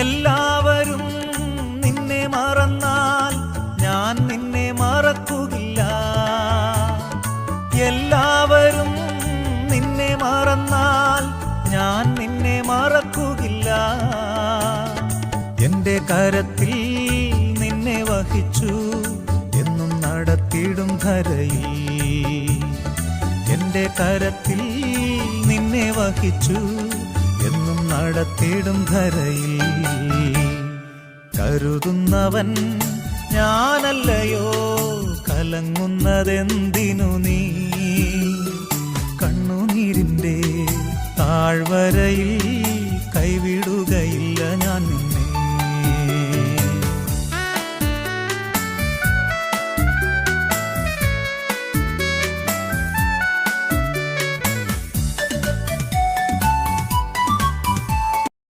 എല്ലാവരും നിന്നെ മറന്നാൽ ഞാൻ നിന്നെ മറക്കുകയില്ല. എല്ലാവരും നിന്നെ മറന്നാൽ ഞാൻ നിന്നെ മറക്കുകയില്ല. എൻ്റെ കരത്തിൽ നിന്നെ വഹിച്ചു എന്നും നടത്തിയിടും ധരയിൽ. എൻ്റെ കരത്തിൽ നിന്നെ വഹിച്ചു എന്നും നടത്തിയിടും ധരയിൽ. കരുതുന്നവൻ ഞാനല്ലയോ, കലങ്ങുന്നതെന്തിനു നീ? കണ്ണുനീരിൻ്റെ താഴ്വരയിൽ കൈവിടുകയില്ല.